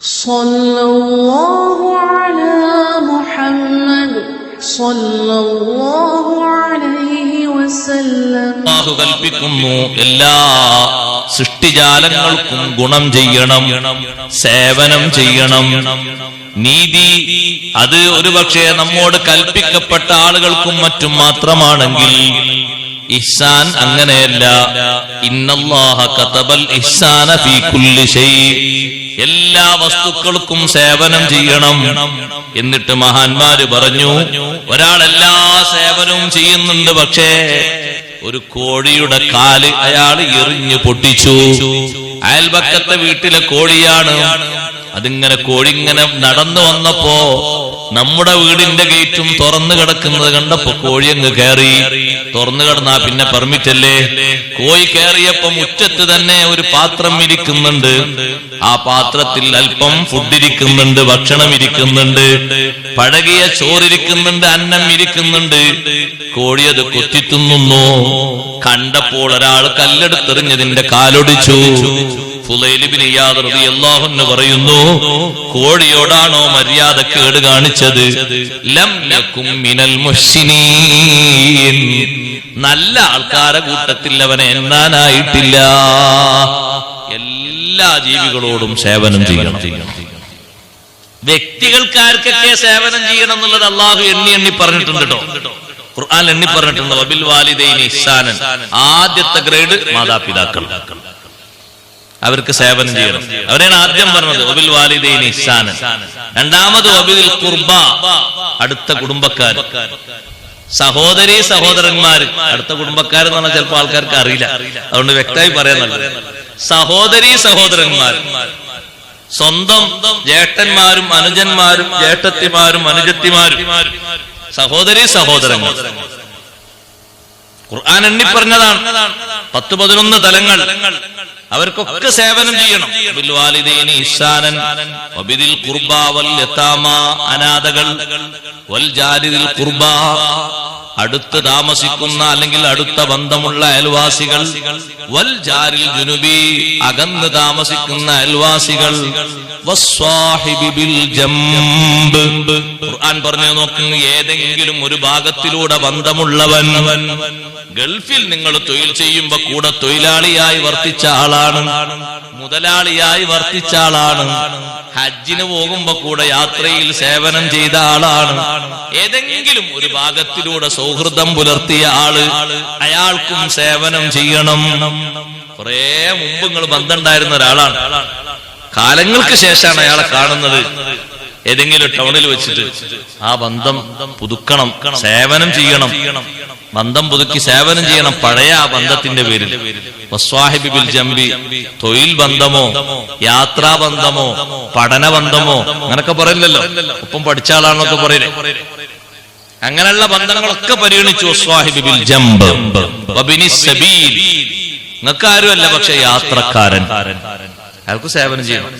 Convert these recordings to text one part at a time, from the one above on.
സല്ലല്ലാഹു അലാ മുഹമ്മദ് സല്ലല്ലാഹു അലൈഹി വസല്ലം. അല്ലാഹു കൽപ്പിക്കുന്നു, എല്ലാ സൃഷ്ടിജാലങ്ങൾക്കും ഗുണം ചെയ്യണം, സേവനം ചെയ്യണം. നീതി അത് ഒരുപക്ഷെ നമ്മോട് കൽപ്പിക്കപ്പെട്ട ആളുകൾക്കും മറ്റും മാത്രമാണെങ്കിൽ ഇഹ്സാൻ അങ്ങനെയല്ല. ഇന്നല്ലാഹ കതബൽ ഇഹ്സാന ഫീ കുല്ലി ശൈ, എല്ലാ വസ്തുക്കൾക്കും സേവനം ചെയ്യണം. എന്നിട്ട് മഹാന്മാര് പറഞ്ഞു, ഒരാൾ എല്ലാ സേവനവും ചെയ്യുന്നുണ്ട്, പക്ഷേ ഒരു കോഴിയുടെ കാല് അയാൾ എറിഞ്ഞു പൊട്ടിച്ചു. അയൽപക്കത്തെ വീട്ടിലെ കോഴിയാണ്. അതിങ്ങനെ കോഴിങ്ങനെ നടന്നു വന്നപ്പോ നമ്മുടെ വീടിന്റെ ഗേറ്റും തുറന്നു കിടക്കുന്നത് കണ്ടപ്പോ കോഴി അങ്ങ് കയറി. തുറന്നു കിടന്നാ പിന്നെ പെർമിറ്റല്ലേ. കോഴി കയറിയപ്പോ മുറ്റത്ത് തന്നെ ഒരു പാത്രം ഇരിക്കുന്നുണ്ട്. ആ പാത്രത്തിൽ അല്പം ഫുഡ് ഇരിക്കുന്നുണ്ട്, ഭക്ഷണം ഇരിക്കുന്നുണ്ട്, പഴകിയ ചോറിരിക്കുന്നുണ്ട്, അന്നം ഇരിക്കുന്നുണ്ട്. കോഴി അത് കൊത്തിത്തുന്നു. കണ്ടപ്പോൾ ഒരാൾ കല്ലെടുത്തെറിഞ്ഞതിന്റെ കാലൊടിച്ചു. ഫുളൈൽ ഇബ്നു ഇയാദ് റളിയല്ലാഹു അൻഹു പറയുന്നു, കോഴിയോടാണോ മര്യാദക്കേട് കാണിച്ചത്? ലം യകും മിനൽ മുഹ്സിനീൻ, നല്ല ആൾക്കാരെ കൂട്ടത്തിൽ അവനെ എണ്ണാനായിട്ടില്ല. എല്ലാ ജീവികളോടും സേവനം ചെയ്യണം. വ്യക്തികൾക്കാർക്കൊക്കെ സേവനം ചെയ്യണം എന്നുള്ളത് അള്ളാഹു എണ്ണി പറഞ്ഞിട്ടുണ്ട് കേട്ടോ. ഖുർആൻ എണ്ണി പറഞ്ഞിട്ടുണ്ട്. വബിൽ വാലിദൈനി ഇഹ്സാനൻ, ആദ്യത്തെ ഗ്രേഡ് മാതാപിതാക്കൾ, അവർക്ക് സേവനം ചെയ്യണം. അവരെയാണ് ആദ്യം പറഞ്ഞത് വബിൽ വാലിദൈനി ഇഹ്സാനൻ. രണ്ടാമത് വബിൽ ഖുർബ, അടുത്ത കുടുംബക്കാർ. സഹോദരി സഹോദരന്മാര്, അടുത്ത കുടുംബക്കാരെന്ന് പറഞ്ഞാൽ ചിലപ്പോൾ ആൾക്കാർക്ക് അറിയില്ല, അതുകൊണ്ട് വ്യക്തമായി പറയാൻ നല്ലത്. സഹോദരി സഹോദരന്മാർ, സ്വന്തം ജ്യേഷ്ഠന്മാരും അനുജന്മാരും ജ്യേഷ്ഠത്തിമാരും അനുജത്തിമാരും, സഹോദരി സഹോദരങ്ങൾ. ഖുർആൻ എണ്ണി പറഞ്ഞതാണ് 10-11 തലങ്ങൾ. അവർക്കൊക്കെ സേവനം ചെയ്യണം. ബിൽ വാലിദൈനി ഇഹ്സാനൻ വബിദിൽ ഖുർബ വൽ യതാമ, അനാഥകൾ, വൽ ജാരിദിൽ ഖുർബ, അടുത്ത് താമസിക്കുന്ന അല്ലെങ്കിൽ അടുത്ത ബന്ധമുള്ള അയൽവാസികൾ, വൽ ജാരിൽ ജുനുബി, അകന്ന് താമസിക്കുന്ന അയൽവാസികൾ, വസ്വാഹിബി ബിൽ ജംബ്. ഖുർആൻ പറഞ്ഞു നോക്കുന്നു, ഏതെങ്കിലും ഒരു ഭാഗത്തിലൂടെ ബന്ധമുള്ളവൻ. ഗൾഫിൽ നിങ്ങൾ തൊഴിൽ ചെയ്യുമ്പോ കൂടെ തൊഴിലാളിയായി വർത്തിച്ച ആളാണ്, മുതലാളിയായി വർത്തിച്ച ആളാണ്. ഹജ്ജിന് പോകുമ്പോ കൂടെ യാത്രയിൽ സേവനം ചെയ്ത ആളാണ്. ഏതെങ്കിലും ഒരു ഭാഗത്തിലൂടെ സൗഹൃദം പുലർത്തിയ ആള്, അയാൾക്കും സേവനം ചെയ്യണം. കുറെ മുമ്പ് നിങ്ങൾ ബന്ധമുണ്ടായിരുന്ന ഒരാളാണ്, കാലങ്ങൾക്ക് ശേഷമാണ് അയാളെ കാണുന്നത് ഏതെങ്കിലും ടൗണിൽ വെച്ചിട്ട്. ആ ബന്ധം പുതുക്കണം, സേവനം ചെയ്യണം. ബന്ധം പുതുക്കി സേവനം ചെയ്യണം, പഴയ ആ ബന്ധത്തിന്റെ പേരിൽ. വസ്വാഹിബി ബിൽ ജംബി, തൊഴിൽ ബന്ധമോ യാത്രാ ബന്ധമോ പഠന ബന്ധമോ അങ്ങനൊക്കെ പറയില്ലല്ലോ, ഒപ്പം പഠിച്ച ആളാണെന്നൊക്കെ പറയില്ലേ. അങ്ങനെയുള്ള ബന്ധങ്ങളൊക്കെ പരിഗണിച്ചു. വസ്വാഹിബി ബിൽ ജംബ് വബിനിസ് സബീൽ, നിങ്ങൾക്ക് ആരുമല്ല പക്ഷെ യാത്രക്കാരൻ, അയാൾക്ക് സേവനം ചെയ്യണം.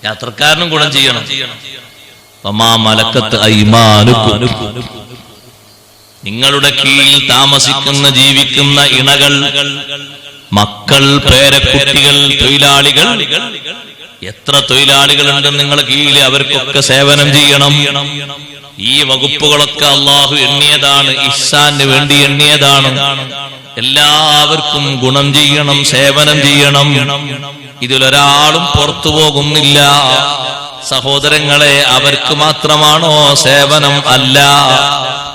യാത്രക്കാരനും ഗുണം ചെയ്യണം. വമാ മലക്കത്ത് അയ്മാനുക്കും, നിങ്ങളുടെ കീഴിൽ താമസിക്കുന്ന ജീവിക്കുന്ന ഇണകൾ, മക്കൾ, പേരക്കുട്ടികൾ, തൊഴിലാളികൾ, എത്ര തൊഴിലാളികളുണ്ട് നിങ്ങളുടെ കീഴിൽ, അവർക്കൊക്കെ സേവനം ചെയ്യണം. ഈ വകുപ്പുകളൊക്കെ അള്ളാഹു എണ്ണിയതാണ്, ഇഹ്സാന് വേണ്ടി എണ്ണിയതാണ്. എല്ലാവർക്കും ഗുണം ചെയ്യണം, സേവനം ചെയ്യണം. ഇതിലൊരാളും പുറത്തു പോകുന്നില്ല. സഹോദരങ്ങളെ, അവർക്ക് മാത്രമാണോ സേവനം? അല്ല,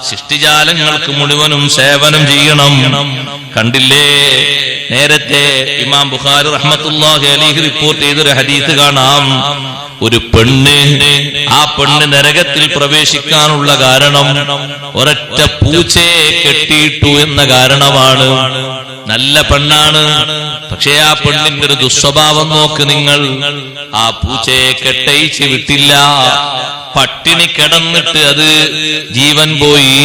സൃഷ്ടിജാലങ്ങൾക്ക് മുഴുവനും സേവനം ചെയ്യണം. കണ്ടില്ലേ, നേരത്തെ ഇമാം ബുഖാരി റഹ്മത്തുള്ളാഹി അലൈഹി റിപ്പോർട്ട് ചെയ്തൊരു ഹദീസ് കാണാം. ഒരു പെണ്ണ്, ആ പെണ്ണ് നരകത്തിൽ പ്രവേശിക്കാനുള്ള കാരണം ഒരൊറ്റ പൂച്ചയെ കെട്ടിയിട്ടു എന്ന കാരണമാണ്. നല്ല പെണ്ണാണ്, പക്ഷേ ആ പെണ്ണിന്റെ ഒരു ദുസ്വഭാവം നോക്ക് നിങ്ങൾ. ആ പൂച്ചയെ കെട്ടയിച്ച് വിട്ടില്ല, പട്ടിണി കിടന്നിട്ട് അത് ജീവൻ പോയി.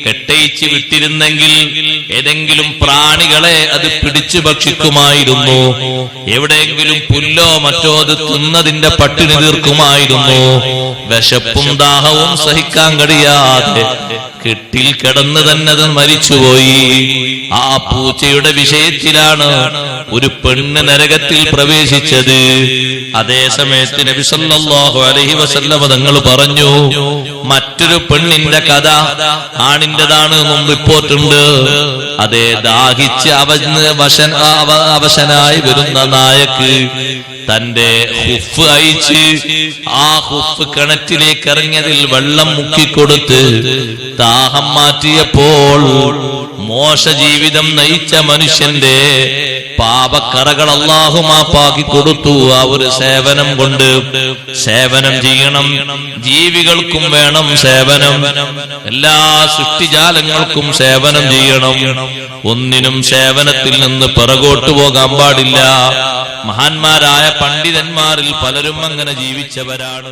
കെട്ടയിച്ച് വിട്ടിരുന്നെങ്കിൽ ഏതെങ്കിലും പ്രാണികളെ അത് പിടിച്ചു ഭക്ഷിക്കുമായിരുന്നു. എവിടെയെങ്കിലും പുല്ലോ മറ്റോ അത് തിന്നതിന്റെ പട്ടിണി തീർക്കുമായിരുന്നു. വിശപ്പും ദാഹവും സഹിക്കാൻ കഴിയാതെ കെട്ടിൽ കിടന്ന് തന്നെ അത് മരിച്ചുപോയി. ആ പൂച്ച പൂച്ചയുടെ വിഷയത്തിലാണ് ഒരു പെണ്ണ് നരകത്തിൽ പ്രവേശിച്ചത്. അതേ സമയത്ത് നബി സല്ലല്ലാഹു അലൈഹി വസല്ലം തങ്ങൾ പറഞ്ഞു, മറ്റൊരു പെണ്ണിന്റെ കഥ ആണിന്റേതാണ് എന്നും റിപ്പോർട്ടുണ്ട്. അതേ, ദാഹിച്ച് അവശനായി വരുന്ന നായക്ക് തന്റെ ഹുഫ് അയച്ച് ആ ഹുഫ് കിണറ്റിലേക്ക് ഇറങ്ങിയതിൽ വെള്ളം മുക്കിക്കൊടുത്ത് ദാഹം മാറ്റിയപ്പോൾ മോശ ജീവിതം നയിച്ച മനുഷ്യന്റെ പാപക്കറകൾ അല്ലാഹു മാപ്പാക്കി കൊടുത്തു. ആ ഒരു സേവനം കൊണ്ട് സേവനം ചെയ്യണം. ജീവികൾക്കും വേണം സേവനം, എല്ലാ സൃഷ്ടിജാലങ്ങൾക്കും സേവനം ചെയ്യണം. ഒന്നിനും സേവനത്തിൽ നിന്ന് പിറകോട്ട് പോകാൻ പാടില്ല. മഹാന്മാരായ പണ്ഡിതന്മാരിൽ പലരും അങ്ങനെ ജീവിച്ചവരാണ്.